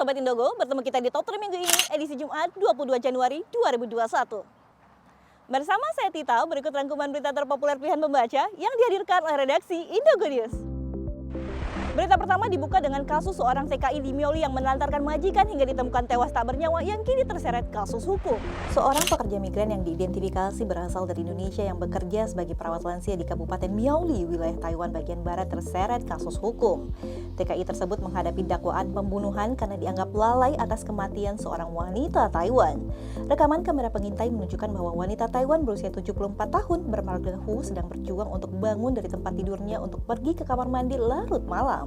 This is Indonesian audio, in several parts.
Sobat Indogo, bertemu kita di Top 3 Minggu ini, edisi Jumat 22 Januari 2021. Bersama saya Tita, berikut rangkuman berita terpopuler pilihan pembaca yang dihadirkan oleh redaksi Indogo News. Berita pertama dibuka dengan kasus seorang TKI di Mioli yang menelantarkan majikan hingga ditemukan tewas tak bernyawa yang kini terseret kasus hukum. Seorang pekerja migran yang diidentifikasi berasal dari Indonesia yang bekerja sebagai perawat lansia di Kabupaten Miaoli, wilayah Taiwan bagian barat terseret kasus hukum. TKI tersebut menghadapi dakwaan pembunuhan karena dianggap lalai atas kematian seorang wanita Taiwan. Rekaman kamera pengintai menunjukkan bahwa wanita Taiwan berusia 74 tahun bermarga Hu sedang berjuang untuk bangun dari tempat tidurnya untuk pergi ke kamar mandi larut malam.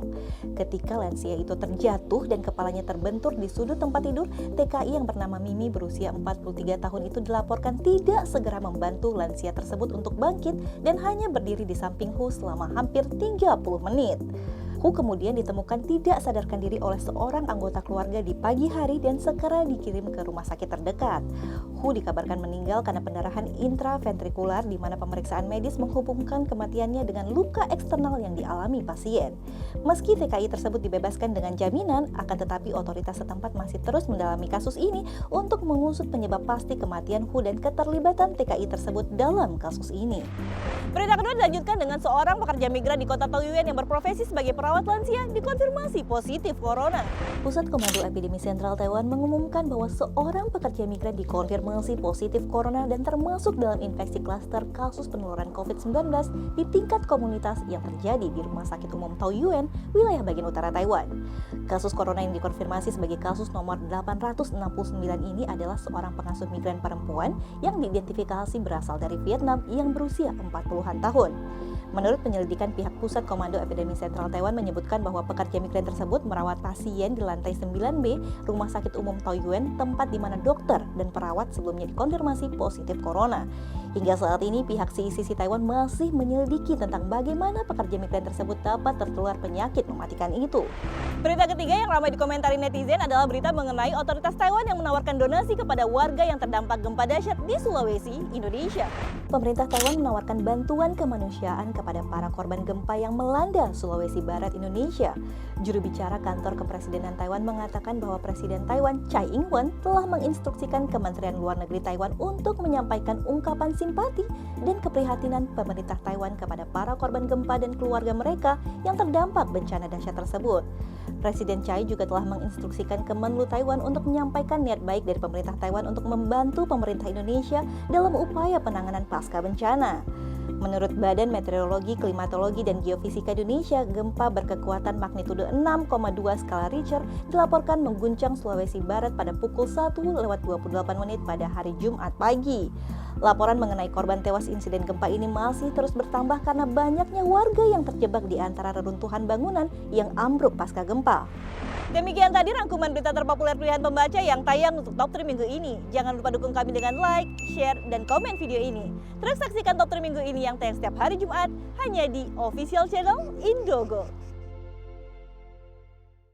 Ketika lansia itu terjatuh dan kepalanya terbentur di sudut tempat tidur, TKI yang bernama Mimi berusia 43 tahun itu dilaporkan tidak segera membantu lansia tersebut untuk bangkit dan hanya berdiri di samping Hu selama hampir 30 menit. Hu kemudian ditemukan tidak sadarkan diri oleh seorang anggota keluarga di pagi hari dan segera dikirim ke rumah sakit terdekat. Hu dikabarkan meninggal karena pendarahan intraventrikular di mana pemeriksaan medis menghubungkan kematiannya dengan luka eksternal yang dialami pasien. Meski TKI tersebut dibebaskan dengan jaminan, akan tetapi otoritas setempat masih terus mendalami kasus ini untuk mengusut penyebab pasti kematian Hu dan keterlibatan TKI tersebut dalam kasus ini. Berita kedua dilanjutkan dengan seorang pekerja migran di kota Taoyuan yang berprofesi sebagai perawat lansia dikonfirmasi positif corona. Pusat Komando Epidemi Sentral Taiwan mengumumkan bahwa seorang pekerja migran dikonfirmasi positif corona dan termasuk dalam infeksi klaster kasus penularan COVID-19 di tingkat komunitas yang terjadi di Rumah Sakit Umum Taoyuan, wilayah bagian utara Taiwan. Kasus corona yang dikonfirmasi sebagai kasus nomor 869 ini adalah seorang pengasuh migran perempuan yang diidentifikasi berasal dari Vietnam yang berusia 40-an tahun. Menurut penyelidikan pihak Pusat Komando Epidemi Sentral Taiwan menyebutkan bahwa pekerja migran tersebut merawat pasien di lantai 9B Rumah Sakit Umum Taoyuan, tempat di mana dokter dan perawat sebelumnya dikonfirmasi positif corona. Hingga saat ini pihak CICC Taiwan masih menyelidiki tentang bagaimana pekerja migran tersebut dapat tertular penyakit mematikan itu. Berita ketiga yang ramai dikomentari netizen adalah berita mengenai otoritas Taiwan yang menawarkan donasi kepada warga yang terdampak gempa dahsyat di Sulawesi, Indonesia. Pemerintah Taiwan menawarkan bantuan kemanusiaan kepada para korban gempa yang melanda Sulawesi Barat, Indonesia. Juru bicara kantor kepresidenan Taiwan mengatakan bahwa Presiden Taiwan Tsai Ing-wen telah menginstruksikan Kementerian Luar Negeri Taiwan untuk menyampaikan ungkapan simpati dan keprihatinan pemerintah Taiwan kepada para korban gempa dan keluarga mereka yang terdampak bencana dahsyat tersebut. Presiden Tsai juga telah menginstruksikan Kemenlu Taiwan untuk menyampaikan niat baik dari pemerintah Taiwan untuk membantu pemerintah Indonesia dalam upaya penanganan pasca bencana. Menurut Badan Meteorologi, Klimatologi, dan Geofisika Indonesia, gempa berkekuatan magnitudo 6,2 skala Richter dilaporkan mengguncang Sulawesi Barat pada pukul 1:28 pada hari Jumat pagi. Laporan mengenai korban tewas insiden gempa ini masih terus bertambah karena banyaknya warga yang terjebak di antara reruntuhan bangunan yang ambruk pasca gempa. Demikian tadi rangkuman berita terpopuler pilihan pembaca yang tayang untuk Top 3 Minggu ini. Jangan lupa dukung kami dengan like, share, dan komen video ini. Terus saksikan Top 3 Minggu ini yang tayang setiap hari Jumat hanya di official channel Indogo.